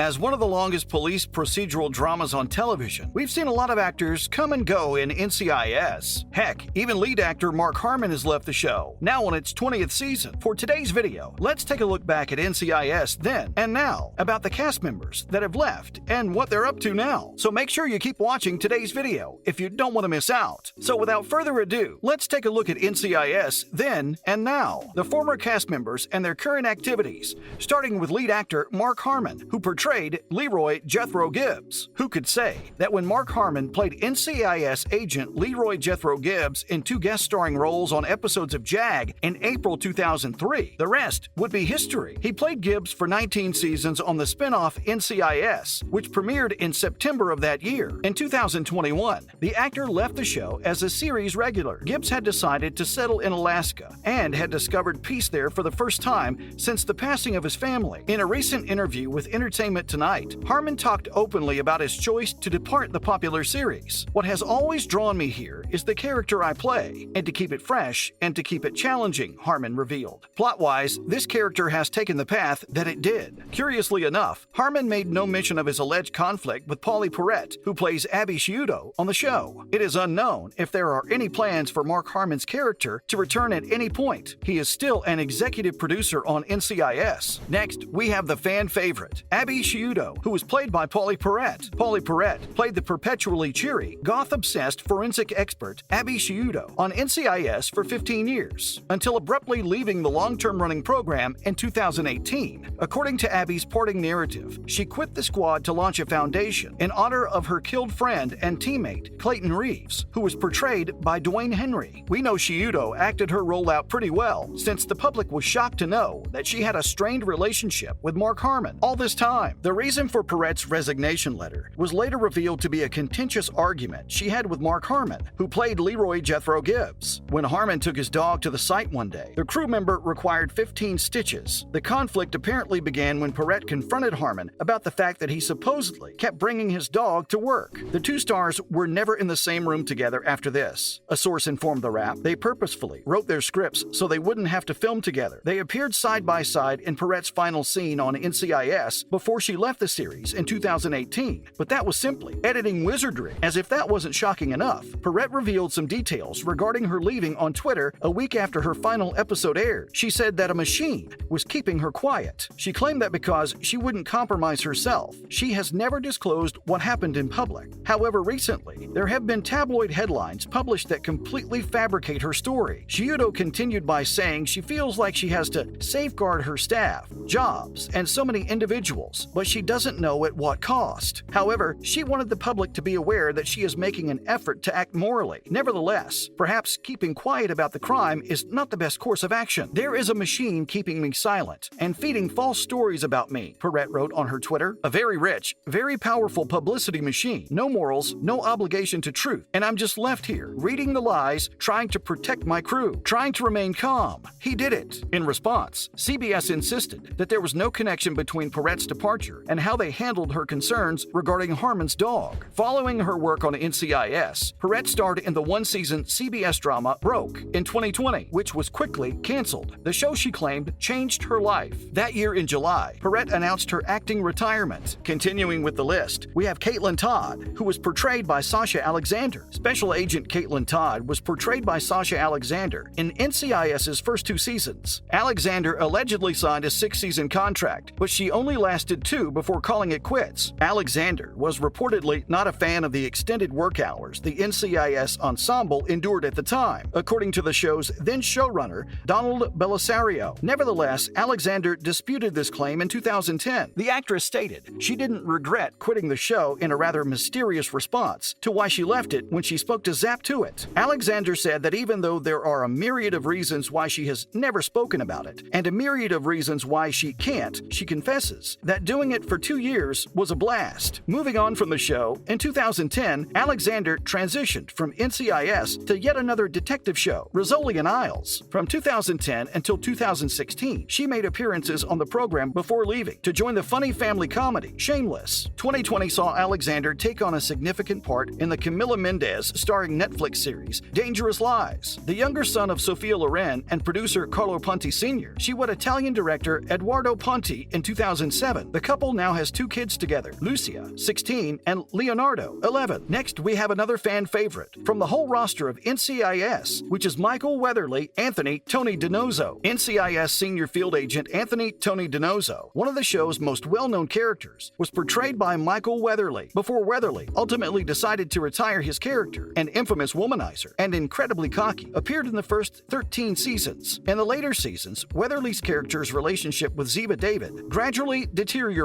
As one of the longest police procedural dramas on television, we've seen a lot of actors come and go in NCIS. Heck, even lead actor Mark Harmon has left the show, now on its 20th season. For today's video, let's take a look back at NCIS then and now, about the cast members that have left and what they're up to now. So make sure you keep watching today's video if you don't want to miss out. So without further ado, let's take a look at NCIS then and now, the former cast members and their current activities, starting with lead actor Mark Harmon, who portrayed Leroy Jethro Gibbs. Who could say that when Mark Harmon played NCIS agent Leroy Jethro Gibbs in 2 guest starring roles on episodes of JAG in April 2003, the rest would be history. He played Gibbs for 19 seasons on the spin-off NCIS, which premiered in September of that year. In 2021, the actor left the show as a series regular. Gibbs had decided to settle in Alaska and had discovered peace there for the first time since the passing of his family. In a recent interview with Entertainment Tonight, Harmon talked openly about his choice to depart the popular series. "What has always drawn me here is the character I play, and to keep it fresh and to keep it challenging," Harmon revealed. Plot-wise, this character has taken the path that it did. Curiously enough, Harmon made no mention of his alleged conflict with Pauley Perrette, who plays Abby Sciuto on the show. It is unknown if there are any plans for Mark Harmon's character to return at any point. He is still an executive producer on NCIS. Next, we have the fan favorite, Abby Sciuto, who was played by Pauley Perrette. Pauley Perrette played the perpetually cheery, goth-obsessed forensic expert Abby Sciuto on NCIS for 15 years, until abruptly leaving the long-term running program in 2018. According to Abby's parting narrative, she quit the squad to launch a foundation in honor of her killed friend and teammate, Clayton Reeves, who was portrayed by Dwayne Henry. We know Sciuto acted her role out pretty well, since the public was shocked to know that she had a strained relationship with Mark Harmon all this time. The reason for Perrette's resignation letter was later revealed to be a contentious argument she had with Mark Harmon, who played Leroy Jethro Gibbs. When Harmon took his dog to the site one day, the crew member required 15 stitches. The conflict apparently began when Perrette confronted Harmon about the fact that he supposedly kept bringing his dog to work. The 2 stars were never in the same room together after this. A source informed the Wrap they purposefully wrote their scripts so they wouldn't have to film together. They appeared side by side in Perrette's final scene on NCIS before she left the series in 2018, but that was simply editing wizardry. As if that wasn't shocking enough, Perrette revealed some details regarding her leaving on Twitter a week after her final episode aired. She said that a machine was keeping her quiet. She claimed that because she wouldn't compromise herself, she has never disclosed what happened in public. However, recently, there have been tabloid headlines published that completely fabricate her story. Sciuto continued by saying she feels like she has to safeguard her staff, jobs, and so many individuals, but she doesn't know at what cost. However, she wanted the public to be aware that she is making an effort to act morally. Nevertheless, perhaps keeping quiet about the crime is not the best course of action. "There is a machine keeping me silent and feeding false stories about me," Perrette wrote on her Twitter. "A very rich, very powerful publicity machine. No morals, no obligation to truth, and I'm just left here, reading the lies, trying to protect my crew, trying to remain calm. He did it." In response, CBS insisted that there was no connection between Perrette's departure and how they handled her concerns regarding Harmon's dog. Following her work on NCIS, Perrette starred in the 1-season CBS drama Broke in 2020, which was quickly canceled. The show, she claimed, changed her life. That year in July, Perrette announced her acting retirement. Continuing with the list, we have Caitlin Todd, who was portrayed by Sasha Alexander. Special Agent Caitlin Todd was portrayed by Sasha Alexander in NCIS's first 2 seasons. Alexander allegedly signed a 6-season contract, but she only lasted 2 before calling it quits. Alexander was reportedly not a fan of the extended work hours the NCIS ensemble endured at the time, according to the show's then showrunner, Donald Belisario. Nevertheless, Alexander disputed this claim in 2010. The actress stated she didn't regret quitting the show in a rather mysterious response to why she left it when she spoke to Zap to It. Alexander said that even though there are a myriad of reasons why she has never spoken about it, and a myriad of reasons why she can't, she confesses that doing it for 2 years was a blast. Moving on from the show, in 2010, Alexander transitioned from NCIS to yet another detective show, Rizzoli and Isles. From 2010 until 2016, she made appearances on the program before leaving to join the funny family comedy Shameless. 2020 saw Alexander take on a significant part in the Camila Mendez starring Netflix series Dangerous Lies. The younger son of Sofia Loren and producer Carlo Ponti Sr., she wed Italian director Eduardo Ponti in 2007. The couple now has 2 kids together, Lucia, 16, and Leonardo, 11. Next, we have another fan favorite from the whole roster of NCIS, which is Michael Weatherly, Anthony Tony DiNozzo. NCIS Senior Field Agent Anthony Tony DiNozzo, one of the show's most well-known characters, was portrayed by Michael Weatherly before Weatherly ultimately decided to retire his character. An infamous womanizer and incredibly cocky, appeared in the first 13 seasons. In the later seasons, Weatherly's character's relationship with Ziva David gradually deteriorated.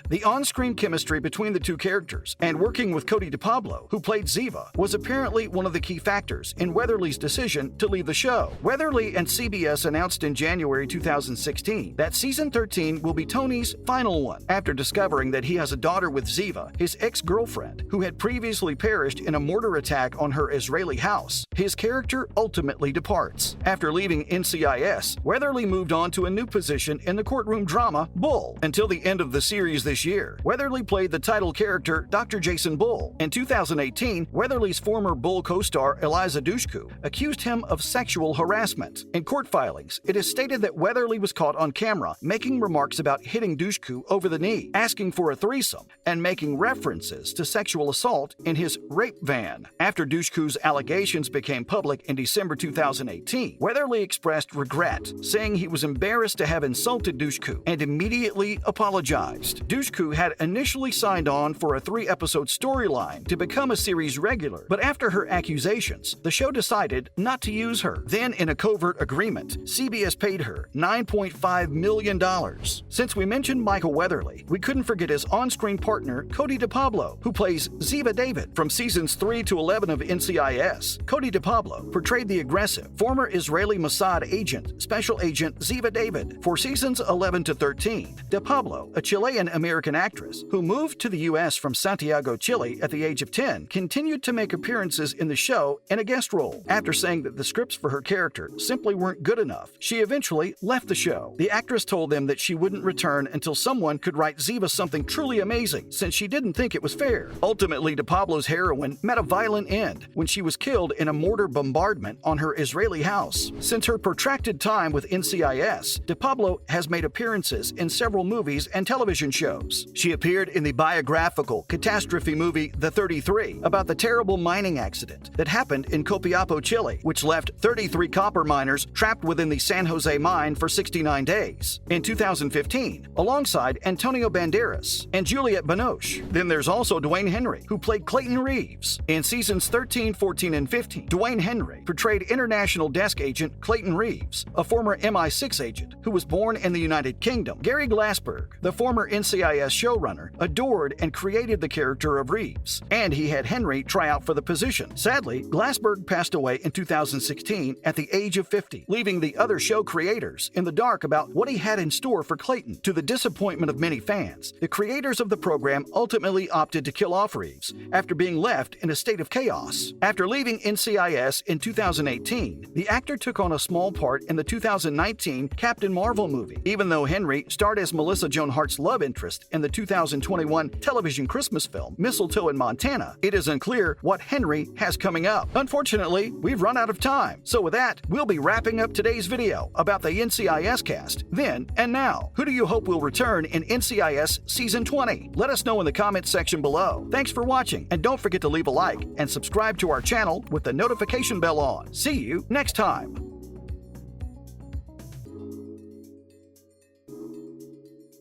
The on-screen chemistry between the 2 characters and working with Cody DiPablo, who played Ziva, was apparently one of the key factors in Weatherly's decision to leave the show. Weatherly and CBS announced in January 2016 that season 13 will be Tony's final one. After discovering that he has a daughter with Ziva, his ex-girlfriend, who had previously perished in a mortar attack on her Israeli house, his character ultimately departs. After leaving NCIS, Weatherly moved on to a new position in the courtroom drama Bull until the end of the series this year. Weatherly played the title character Dr. Jason Bull. In 2018, Weatherly's former Bull co-star Eliza Dushku accused him of sexual harassment. In court filings, it is stated that Weatherly was caught on camera making remarks about hitting Dushku over the knee, asking for a threesome, and making references to sexual assault in his rape van. After Dushku's allegations became public in December 2018, Weatherly expressed regret, saying he was embarrassed to have insulted Dushku and immediately apologized. Dushku had initially signed on for a 3-episode storyline to become a series regular, but after her accusations, the show decided not to use her. Then, in a covert agreement, CBS paid her $9.5 million. Since we mentioned Michael Weatherly, we couldn't forget his on-screen partner, Cody DiPablo, who plays Ziva David. From seasons 3 to 11 of NCIS, Cody DiPablo portrayed the aggressive, former Israeli Mossad agent, Special Agent Ziva David. For seasons 11 to 13, DiPablo, a Chilean-American actress who moved to the U.S. from Santiago, Chile at the age of 10, continued to make appearances in the show in a guest role. After saying that the scripts for her character simply weren't good enough, she eventually left the show. The actress told them that she wouldn't return until someone could write Ziva something truly amazing, since she didn't think it was fair. Ultimately, DiPablo's heroine met a violent end when she was killed in a mortar bombardment on her Israeli house. Since her protracted time with NCIS, DiPablo has made appearances in several movies and television shows. She appeared in the biographical catastrophe movie The 33 about the terrible mining accident that happened in Copiapo, Chile, which left 33 copper miners trapped within the San Jose mine for 69 days. In 2015, alongside Antonio Banderas and Juliette Binoche. Then there's also Dwayne Henry, who played Clayton Reeves. In seasons 13, 14, and 15, Dwayne Henry portrayed international desk agent Clayton Reeves, a former MI6 agent who was born in the United Kingdom. Gary Glassberg, the former NCIS showrunner, adored and created the character of Reeves, and he had Henry try out for the position. Sadly, Glassberg passed away in 2016 at the age of 50, leaving the other show creators in the dark about what he had in store for Clayton. To the disappointment of many fans, the creators of the program ultimately opted to kill off Reeves after being left in a state of chaos. After leaving NCIS in 2018, the actor took on a small part in the 2019 Captain Marvel movie. Even though Henry starred as Melissa Joan Hart's love interest in the 2021 television Christmas film Mistletoe in Montana, it is unclear what Henry has coming up. Unfortunately, we've run out of time. So with that, we'll be wrapping up today's video about the NCIS cast. Then and now, who do you hope will return in NCIS Season 20? Let us know in the comments section below. Thanks for watching, and don't forget to leave a like and subscribe to our channel with the notification bell on. See you next time.